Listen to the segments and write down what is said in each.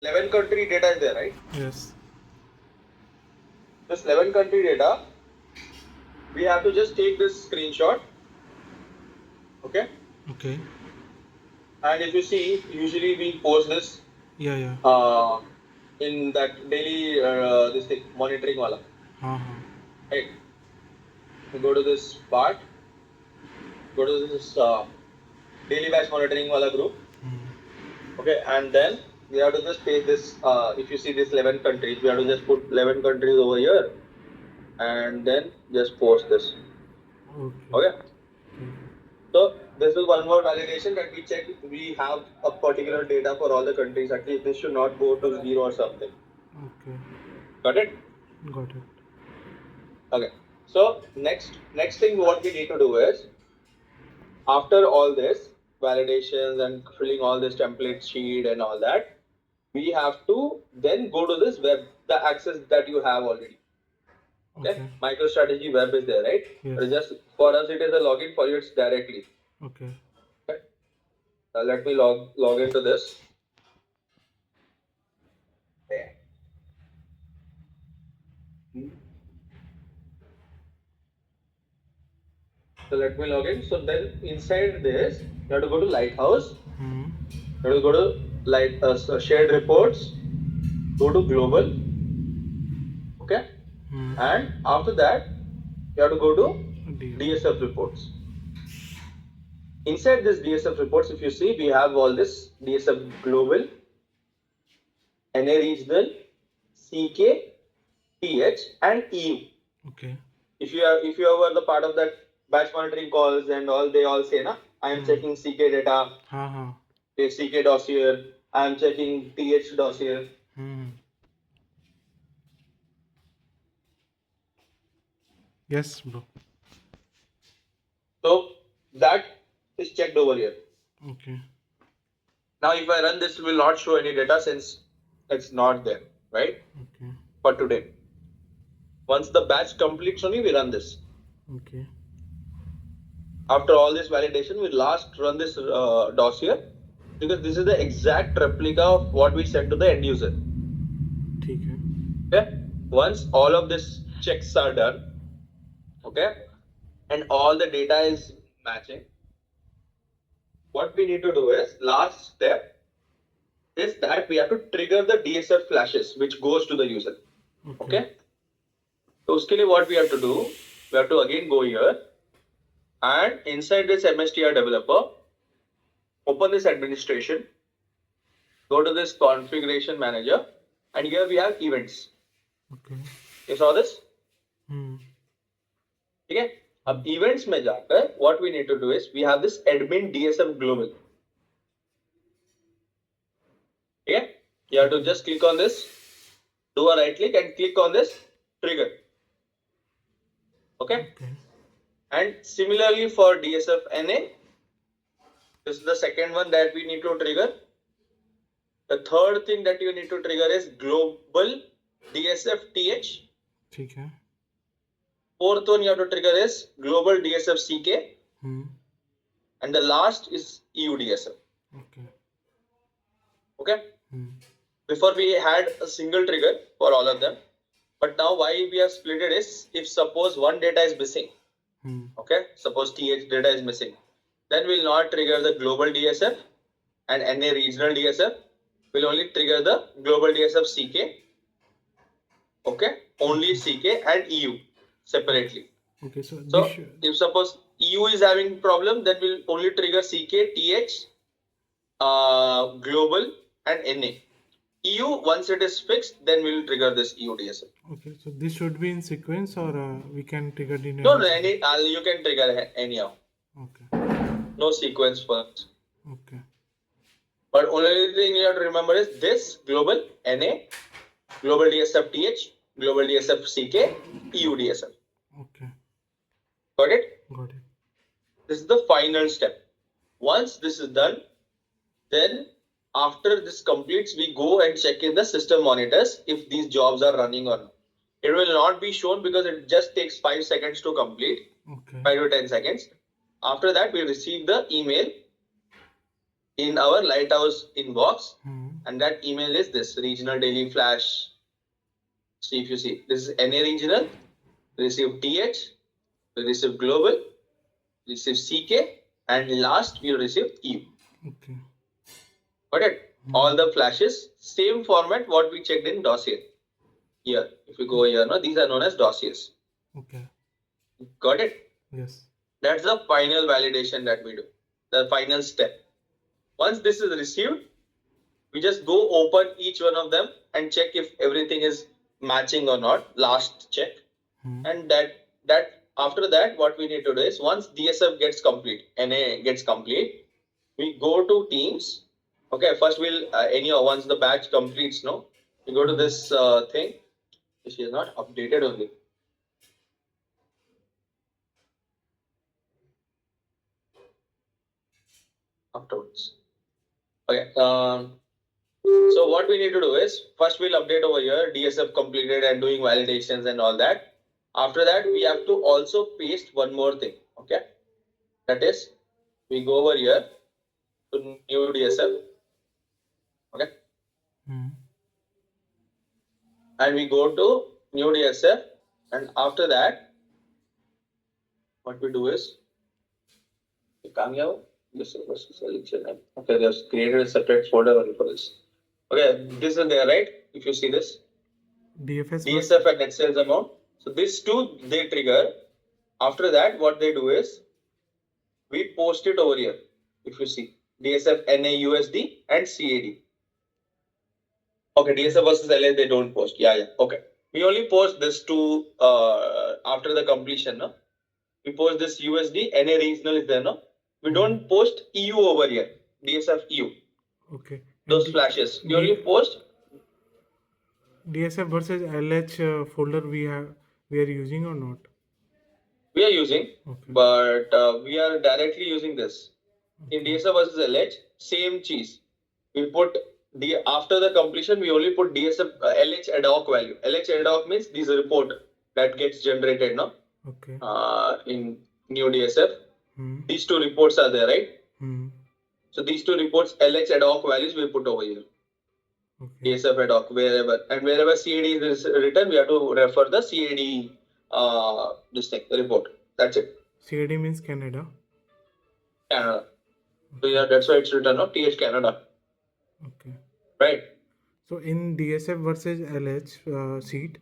11 country data is there, right? Yes. This 11 country data, we have to just take this screenshot, okay? Okay. And if you see, usually we post this Yeah, yeah. uh, in that daily this thing, monitoring wala, Uh-huh. right? You go to this part, go to this daily batch monitoring wala group, okay? And then we have to just paste this. If you see this 11 countries, we have to just put 11 countries over here, and then just post this, Okay. okay? Okay. So this is one more validation that we check we have a particular data for all the countries. At least this should not go to zero or something. Okay. Got it? Got it. Okay. So next thing what we need to do is after all this validations and filling all this template sheet and all that, we have to then go to this web, the access that you have already. Okay. Okay. MicroStrategy web is there, right? Yes. But it's just for us it is a login, for you it's directly. Okay. Okay. Let me log into this. Yeah. So let me log in. So then inside this, you have to go to Lighthouse. Hmm. You have to go to shared reports. Go to global. Okay. Hmm. And after that, you have to go to Deal. DSF reports. Inside this DSF reports, if you see, we have all this DSF global, NA regional, CK, TH, and EU. Okay. If you were the part of that batch monitoring calls and all, they all say, na, I am checking CK data, Uh-huh. CK dossier, I am checking TH dossier. Hmm. Yes, bro. So that is checked over here. Okay. Now if I run this, it will not show any data since it's not there, right? Okay. For today. Once the batch completes only, we run this. Okay. After all this validation, we last run this dossier because this is the exact replica of what we sent to the end user. ठीक है. Okay. Once all of this checks are done, okay, and all the data is matching, what we need to do is last step is that we have to trigger the DSF flashes which goes to the user. Okay. So uske liye what we have to do, we have to again go here and inside this MSTR developer, open this administration, go to this configuration manager, and here we have events. Okay. You saw this? ठीक है. अब events में जाकर what we need to do is we have this admin DSF global. Okay. You have to just click on this, do a right click and click on this trigger. Okay. And similarly for DSF NA, this is the second one that we need to trigger. The third thing that you need to trigger is global DSF TH. ठीक है. Fourth one you have to trigger is global DSF CK. And the last is EU DSF. Okay. Okay. Before we had a single trigger for all of them, but now why we have split it is if suppose one data is missing, okay, suppose TH data is missing, then we'll not trigger the global DSF and NA regional DSF. We'll only trigger the global DSF CK, okay, only CK and EU separately. Okay, so if suppose EU is having problem, then we'll only trigger CK, TH, global and NA. EU, once it is fixed, then we'll trigger this EU DSF. Okay, so this should be in sequence or we can trigger it in No, you can trigger anyhow. Okay. No sequence first. Okay. But only thing you have to remember is this global NA, global DSF TH, global DSF CK, EU DSF. Okay. Got it? Got it. This is the final step. Once this is done, then after this completes, we go and check in the system monitors if these jobs are running or not. It will not be shown because it just takes 5 seconds to complete. Okay. 5 to 10 seconds. After that, we receive the email. in our Lighthouse inbox, Hmm. and that email is this regional daily flash. See if you see, this is NA regional, receive TH, we receive global, receive CK, and last we'll receive EU. Okay. Got it? All the flashes, same format what we checked in dossier. Here, if you go here, no, these are known as dossiers. Okay. Got it? Yes. That's the final validation that we do, the final step. Once this is received, we just go open each one of them and check if everything is matching or not. Last check. And that after that, what we need to do is once DSF gets complete, NA gets complete, we go to teams. Okay, first we'll anyhow once the batch completes, no, we go to this thing. Which is not updated only. Afterwards. Okay. So what we need to do is first we'll update over here DSF completed and doing validations and all that. After that, we have to also paste one more thing. Okay, that is we go over here to new DSF. Okay, and we go to new DSF, and after that, what we do is this is selection. Okay, there's created a separate folder only for this. Okay, this is there, right? If you see this. DSF and net sales amount. So these two they trigger. After that, what they do is we post it over here. If you see DSF NAUSD and CAD. Okay, DSF versus LA they don't post. Yeah. Okay, we only post this two after the completion. No, we post this USD NA regional is there. No, we don't post EU over here. DSF EU. Okay. Those flashes we only post. DSF versus LH folder we are using or not? We are using, but we are directly using this. In DSF versus LH, same cheese. We put after the completion, we only put DSF LH ad hoc value. LH ad hoc means this report that gets generated, no? Okay. In new DSF. These two reports are there, right? So these two reports, LH ad hoc values, we put over here. Okay. DSF ad hoc, wherever. And wherever CAD is written, we have to refer the CAD this thing, the report. That's it. CAD means Canada. Canada. So yeah, that's why it's written, no? TH Canada. Okay. Right. So in DSF versus LH sheet,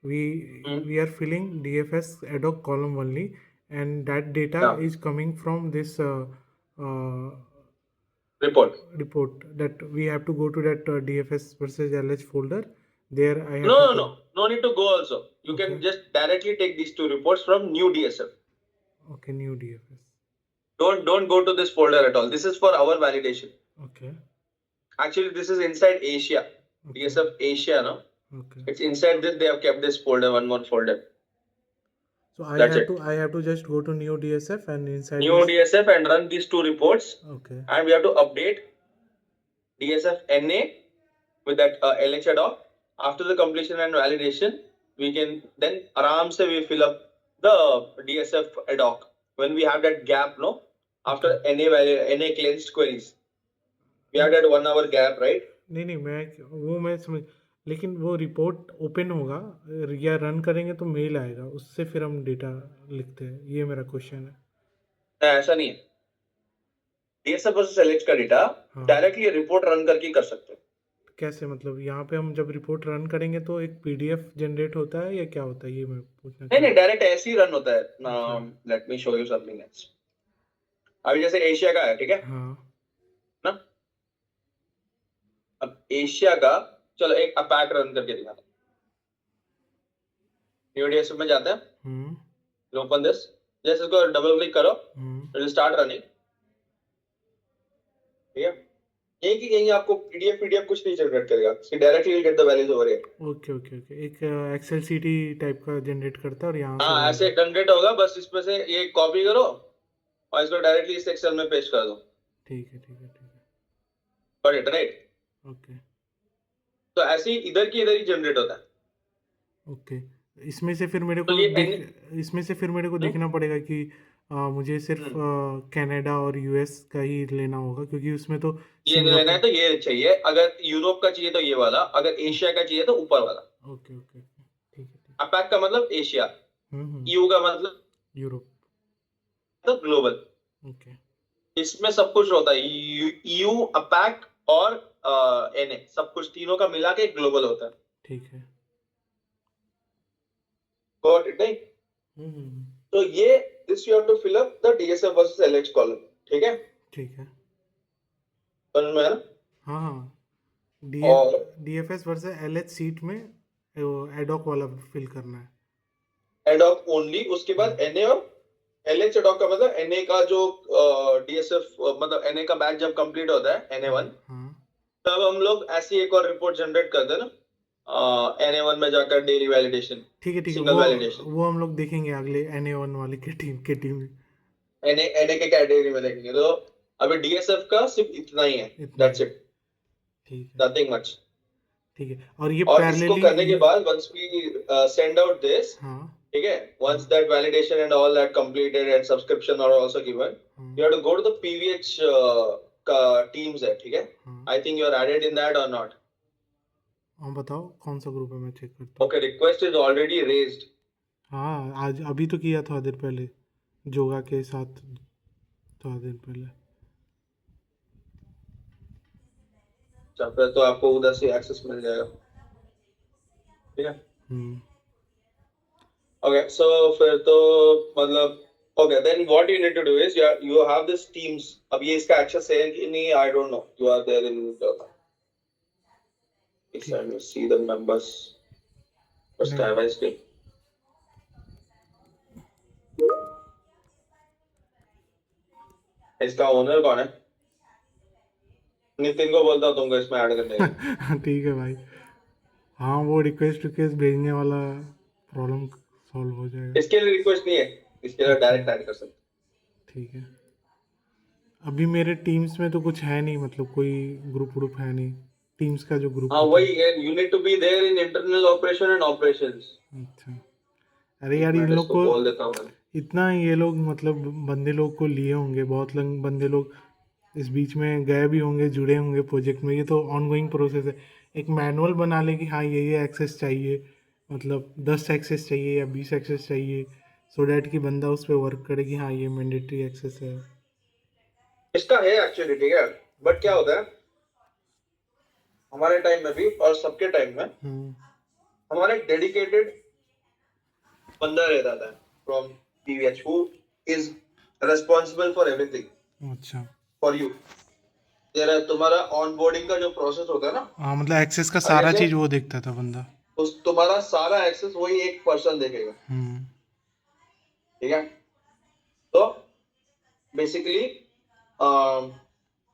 we are filling DFS ad hoc column only, and that data is coming from this report that we have to go to that DFS versus LH folder. There I have no need to go also. You can just directly take these two reports from new DSF. Okay, new DFS. Don't go to this folder at all. This is for our validation. Okay. Actually, this is inside Asia. DSF Asia, no? Okay. It's inside this. They have kept this folder, one more folder. So I have to just go to new DSF and inside new DSF and run these two reports. Okay. And we have to update DSF NA with that LH ad hoc. After the completion and validation, we can then aram se we fill up the DSF ad hoc. When we have that gap, no? After NA cleansed queries. We have that 1 hour gap, right? नहीं मैं समझ, लेकिन वो report open होगा या run करेंगे तो mail आएगा, उससे फिर हम डेटा लिखते हैं, ये मेरा क्वेश्चन है। ऐसा नहीं है, DSF वर्सेस LH का डेटा डायरेक्टली रिपोर्ट रन करके कर सकते हैं। कैसे, मतलब यहाँ पे हम जब रिपोर्ट रन करेंगे तो एक पीडीएफ जनरेट होता है या क्या होता है, ये मैं पूछना। नहीं डायरेक्ट ऐसे ही रन होता है। Let me show you something else. अभी जैसे एशिया का है, ठीक है ना? अब एशिया का चलो एक पैक रन करके दिखाता हूं। न्यू DSF में जाते हैं, ओपन दिस, जैसे इसको डबल क्लिक करो, इट विल स्टार्ट रनिंग। ठीक है, एक ही कहीं आपको पीडीएफ कुछ नहीं जनरेट करेगा, directly will get the values over here. Okay, एक एक्सेल सीटी टाइप का जनरेट करता है और यहाँ से ऐसे जनरेट होगा, बस इसमें से ये कॉपी करो और इसको डायरेक्टली इस एक्सेल में पेस्ट कर दो। ठीक है गॉट इट, राइट? ओके, तो ऐसे ही इधर की इधर ही जनरेट होता है। ओके, इसमें से फिर मेरे को देखना पड़ेगा कि मुझे सिर्फ कनाडा और यूएस का ही लेना होगा, क्योंकि उसमें तो ये नहीं लेना है सिंगापुर। तो ये चाहिए, अगर यूरोप का चाहिए तो ये वाला, अगर एशिया का चाहिए तो ऊपर वाला। ओके ओके ओके, ठीक है ठीक। अपेक का मतलब एशिया, हम्म। यू का मतलब यूरोप। तो ग्लोबल। ओके। इसमें सब कुछ होता है, यू, अपेक और एनए, सब कुछ तीनों का मिला के ग्लोबल होता है। ठीक है। गॉट इट नहीं? हम्म। तो ये this you have to fill up the DSF versus LH column, ठीक है? ठीक है। समझ में है ना? हाँ हाँ। और डीएफएस वर्सेस एलएच सीट में एडॉक वाला फिल करना है। एडॉक ओनली, उसके हाँ बाद एनए और एलएच एडॉक का मतलब एनए का जो डीएसएफ मतलब एनए का बैच जब कंप्लीट होता है एनए हाँ वन, हाँ। तब हम लोग ऐसी एक और रिपोर्ट जनरेट करते हैं ना, एनए वन में जाकर डेली वैलिडेशन, ठीक है, सिंगल वो वैलिडेशन। वो हम लोग देखेंगे अगले NA1 वाले के टीम में। एनए एनए के कैटेगरी में देखेंगे तो अभी डीएसएफ का सिर्फ इतना ही है, इतना ही दैट्स है। इट, ठीक है नथिंग मच। ठीक है। और ये और इसको पैरेलली करने के बाद once we send out this, हाँ ठीक है, हाँ once that validation and all that completed and subscription are also given, हाँ you have to go to the PVH का teams है, ठीक है? हाँ I think you are added in that or not? हाँ। बताओ कौन सा ग्रुप है, मैं चेक करता हूँ। Okay, request is already raised. हाँ, आज अभी तो किया थोड़ा देर पहले, जोगा के साथ थोड़ा देर पहले। अच्छा, फिर तो आपको उधर से एक्सेस मिल जाएगा, ठीक है? हम्म। Okay, so फिर तो मतलब okay, then what you need to do is you have this teams. अब ये इसका access है कि नहीं, I don't know. You are there in the, it's ठीक। and you see the members. First नहीं, time I see. इसका owner कौन है? नितिन को बोलता हूँ तुमको इसमें ऐड करने के लिए। ठीक है भाई। हाँ, वो रिक्वेस्ट रिक्वेस्ट भेजने वाला प्रॉब्लम सॉल्व हो जाएगा। इसके लिए रिक्वेस्ट नहीं है, इसके लिए अच्छा, डायरेक्ट ऐड कर सकते। ठीक है। अभी मेरे टीम्स में तो कुछ है नहीं, मतलब कोई ग्रुप ग्रुप है नहीं, टीम्स का जो ग्रुप हाँ होता वही है, you need to be there in internal operation and operations. है। अच्छा। अरे एक यार, इन मिनट लोग इसको को बोल देता हूँ मैं। इतना ये लोग मतलब बंदे लोग को लिए होंगे, बहुत लोग बंदे लोग इस बीच में गए भी होंगे, जुड़े होंगे प्रोजेक्ट में। ये तो ऑनगोइंग प्रोसेस है। एक मैनुअल बना ले कि हाँ ये एक्सेस चाहिए, मतलब 10 एक्सेस चाहिए या 20 एक्सेस चाहिए, सो डैट कि बंदा उस पर वर्क करे कि हाँ ये मैंडेटरी एक्सेस है। इसका है एक्चुअली, ठीक है, बट क्या होता है हमारे टाइम में भी और सबके टाइम में, हम्म। हमारा एक डेडिकेटेड बंदा रहता था from PVH who is responsible for everything अच्छा। For you. तेरा तुम्हारा ऑनबोर्डिंग का जो प्रोसेस होता है ना, हाँ, मतलब एक्सेस का आगे सारा से चीज़ वो देखता था बंदा। उस तुम्हारा सारा एक्सेस वही एक पर्सन देखेगा, हम्म। ठीक है? तो बेसिकली